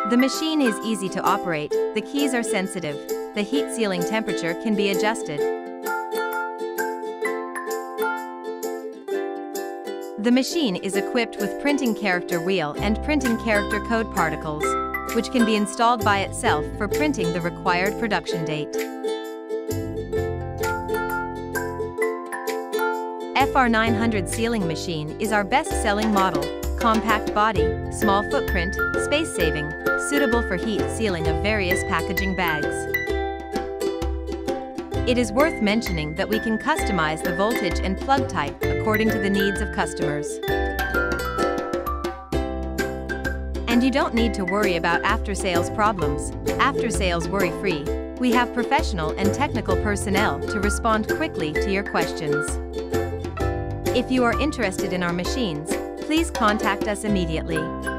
The machine is easy to operate, the keys are sensitive, the heat sealing temperature can be adjusted. The machine is equipped with printing character wheel and printing character code particles, which can be installed by itself for printing the required production date. FR900 sealing machine is our best-selling model. Compact body, small footprint, space-saving, suitable for heat sealing of various packaging bags. It is worth mentioning that we can customize the voltage and plug type according to the needs of customers. And you don't need to worry about after-sales problems. After-sales worry-free. We have professional and technical personnel to respond quickly to your questions. If you are interested in our machines, please contact us immediately.